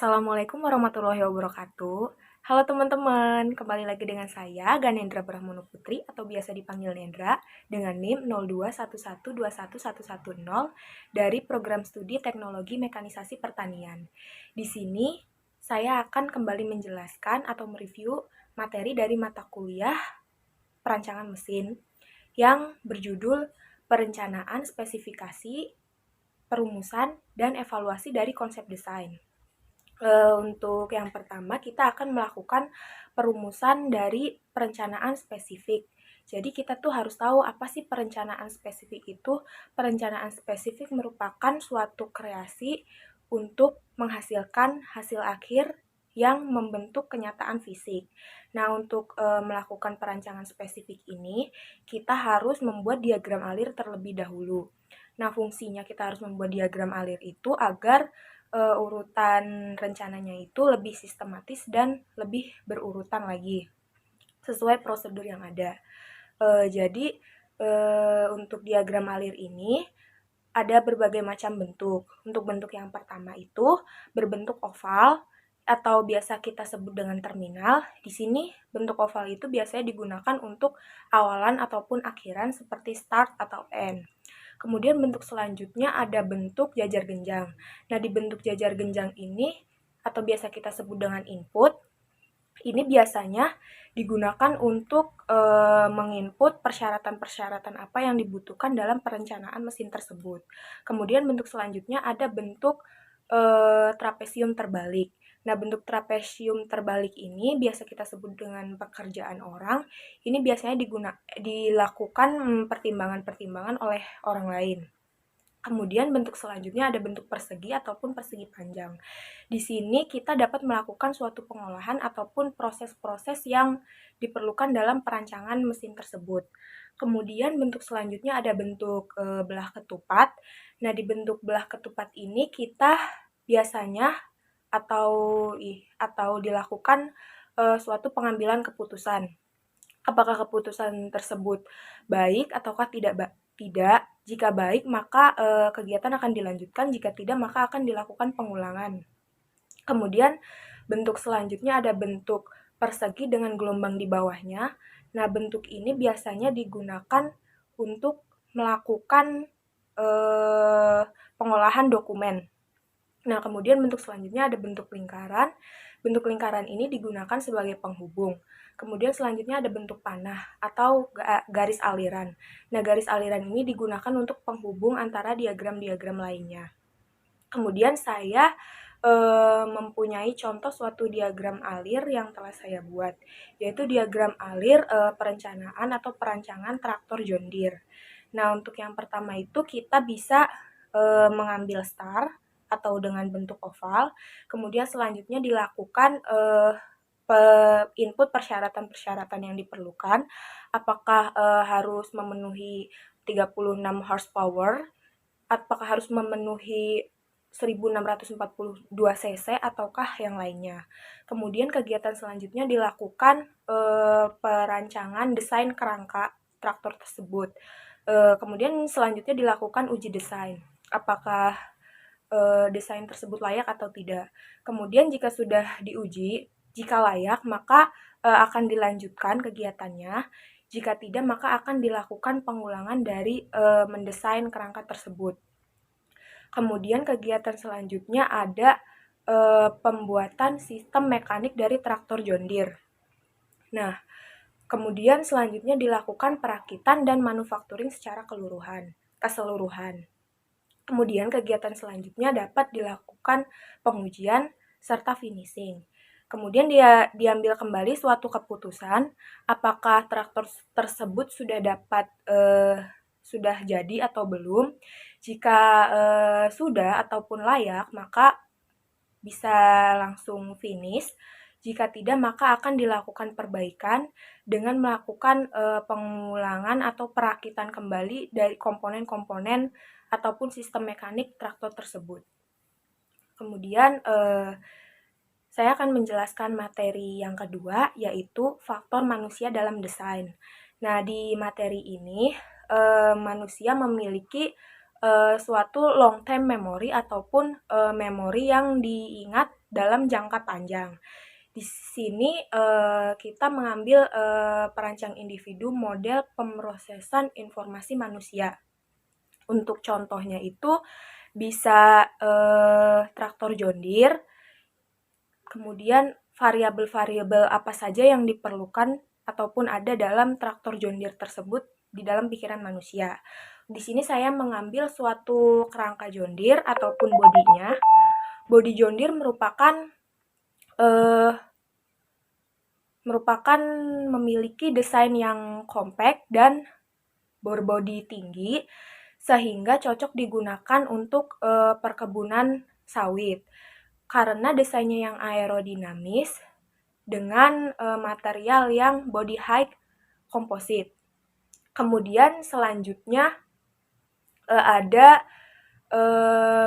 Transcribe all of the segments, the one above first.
Assalamualaikum warahmatullahi wabarakatuh. Halo teman-teman, kembali lagi dengan saya Ganendra Brahmono Putri atau biasa dipanggil Nendra dengan NIM 0211211110 dari Program Studi Teknologi Mekanisasi Pertanian. Di sini saya akan kembali menjelaskan atau mereview materi dari mata kuliah perancangan mesin yang berjudul Perencanaan Spesifikasi, Perumusan, dan Evaluasi dari Konsep Desain. Untuk yang pertama, kita akan melakukan perumusan dari perencanaan spesifik. Jadi kita tuh harus tahu apa sih perencanaan spesifik itu. Perencanaan spesifik merupakan suatu kreasi untuk menghasilkan hasil akhir yang membentuk kenyataan fisik. Nah, untuk melakukan perancangan spesifik ini, kita harus membuat diagram alir terlebih dahulu. Nah, fungsinya kita harus membuat diagram alir itu agar urutan rencananya itu lebih sistematis dan lebih berurutan lagi sesuai prosedur yang ada. Jadi untuk diagram alir ini ada berbagai macam bentuk. Untuk bentuk yang pertama itu berbentuk oval atau biasa kita sebut dengan terminal. Di sini bentuk oval itu biasanya digunakan untuk awalan ataupun akhiran seperti start atau end. Kemudian bentuk selanjutnya ada bentuk jajar genjang. Nah, di bentuk jajar genjang ini atau biasa kita sebut dengan input, ini biasanya digunakan untuk menginput persyaratan-persyaratan apa yang dibutuhkan dalam perencanaan mesin tersebut. Kemudian bentuk selanjutnya ada bentuk trapesium terbalik. Nah, bentuk trapesium terbalik ini biasa kita sebut dengan pekerjaan orang. Ini biasanya dilakukan pertimbangan-pertimbangan oleh orang lain. Kemudian bentuk selanjutnya ada bentuk persegi ataupun persegi panjang. Di sini kita dapat melakukan suatu pengolahan ataupun proses-proses yang diperlukan dalam perancangan mesin tersebut. Kemudian bentuk selanjutnya ada bentuk belah ketupat. Nah, di bentuk belah ketupat ini kita biasanya atau dilakukan suatu pengambilan keputusan. Apakah keputusan tersebut baik ataukah tidak? Jika baik, maka kegiatan akan dilanjutkan. Jika tidak, maka akan dilakukan pengulangan. Kemudian bentuk selanjutnya ada bentuk persegi dengan gelombang di bawahnya. Nah, bentuk ini biasanya digunakan untuk melakukan pengolahan dokumen. Nah, kemudian bentuk selanjutnya ada bentuk lingkaran. Bentuk lingkaran ini digunakan sebagai penghubung. Kemudian selanjutnya ada bentuk panah atau garis aliran. Nah, garis aliran ini digunakan untuk penghubung antara diagram-diagram lainnya. Kemudian saya mempunyai contoh suatu diagram alir yang telah saya buat, yaitu diagram alir perencanaan atau perancangan traktor John Deere. Nah, untuk yang pertama itu kita bisa mengambil star atau dengan bentuk oval, kemudian selanjutnya dilakukan input persyaratan-persyaratan yang diperlukan, apakah harus memenuhi 36 horsepower, apakah harus memenuhi 1642 cc ataukah yang lainnya. Kemudian kegiatan selanjutnya dilakukan perancangan desain kerangka traktor tersebut. Kemudian selanjutnya dilakukan uji desain. Apakah desain tersebut layak atau tidak. Kemudian jika sudah diuji, jika layak, maka akan dilanjutkan kegiatannya. Jika tidak, maka akan dilakukan pengulangan dari mendesain kerangka tersebut. Kemudian kegiatan selanjutnya ada pembuatan sistem mekanik dari traktor John Deere. Nah, kemudian selanjutnya dilakukan perakitan dan manufacturing secara keseluruhan. Kemudian kegiatan selanjutnya dapat dilakukan pengujian serta finishing. Kemudian diambil kembali suatu keputusan apakah traktor tersebut sudah jadi atau belum. Jika sudah ataupun layak, maka bisa langsung finish. Jika tidak, maka akan dilakukan perbaikan dengan melakukan pengulangan atau perakitan kembali dari komponen-komponen ataupun sistem mekanik traktor tersebut. Kemudian saya akan menjelaskan materi yang kedua, yaitu faktor manusia dalam desain. Nah, di materi ini manusia memiliki suatu long term memory ataupun memori yang diingat dalam jangka panjang. Di sini kita mengambil perancang individu model pemrosesan informasi manusia. Untuk contohnya itu bisa traktor John Deere, kemudian variabel-variabel apa saja yang diperlukan ataupun ada dalam traktor John Deere tersebut di dalam pikiran manusia. Di sini saya mengambil suatu kerangka John Deere ataupun bodinya. Body John Deere merupakan memiliki desain yang compact dan berbodi tinggi sehingga cocok digunakan untuk perkebunan sawit karena desainnya yang aerodinamis dengan material yang body height composite. Kemudian selanjutnya ada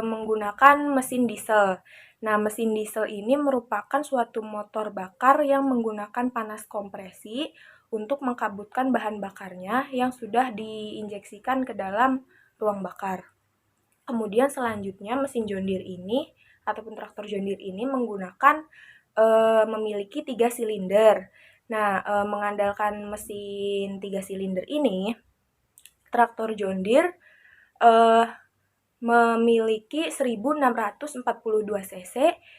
menggunakan mesin diesel. Nah, mesin diesel ini merupakan suatu motor bakar yang menggunakan panas kompresi untuk mengkabutkan bahan bakarnya yang sudah diinjeksikan ke dalam ruang bakar. Kemudian selanjutnya mesin John Deere ini ataupun traktor John Deere ini menggunakan memiliki 3 silinder. Nah, mengandalkan mesin 3 silinder ini, traktor John Deere memiliki 1642 cc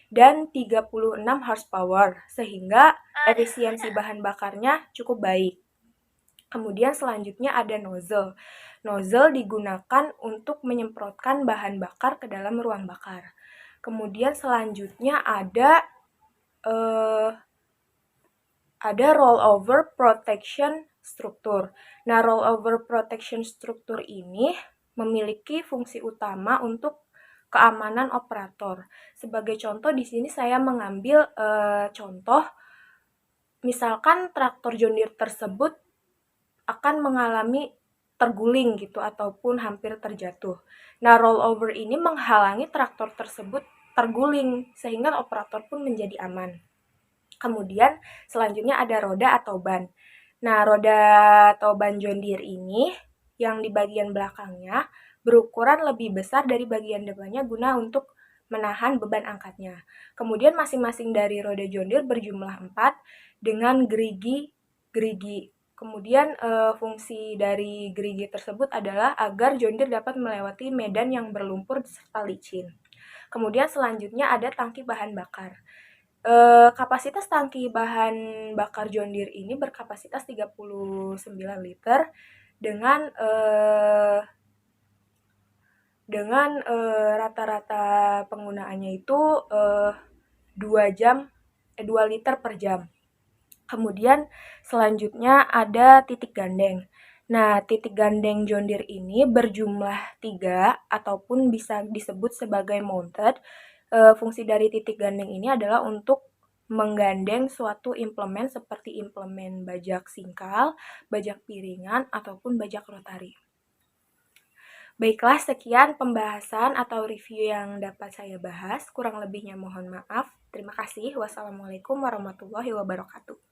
dan 36 horsepower sehingga efisiensi bahan bakarnya cukup baik. Kemudian selanjutnya ada nozzle. Nozzle digunakan untuk menyemprotkan bahan bakar ke dalam ruang bakar. Kemudian selanjutnya ada rollover protection struktur. Nah, rollover protection struktur ini memiliki fungsi utama untuk keamanan operator. Sebagai contoh di sini saya mengambil contoh misalkan traktor John Deere tersebut akan mengalami terguling gitu ataupun hampir terjatuh. Nah, rollover ini menghalangi traktor tersebut terguling sehingga operator pun menjadi aman. Kemudian selanjutnya ada roda atau ban. Nah, roda atau ban John Deere ini yang di bagian belakangnya berukuran lebih besar dari bagian depannya guna untuk menahan beban angkatnya. Kemudian masing-masing dari roda John Deere berjumlah 4 dengan gerigi. Kemudian fungsi dari gerigi tersebut adalah agar John Deere dapat melewati medan yang berlumpur serta licin. Kemudian selanjutnya ada tangki bahan bakar. Kapasitas tangki bahan bakar John Deere ini berkapasitas 39 liter dengan rata-rata penggunaannya itu 2 liter per jam. Kemudian selanjutnya ada titik gandeng. Nah, titik gandeng John Deere ini berjumlah 3 ataupun bisa disebut sebagai mounted. Fungsi dari titik gandeng ini adalah untuk menggandeng suatu implemen seperti implemen bajak singkal, bajak piringan, ataupun bajak rotari. Baiklah, sekian pembahasan atau review yang dapat saya bahas. Kurang lebihnya mohon maaf. Terima kasih. Wassalamualaikum warahmatullahi wabarakatuh.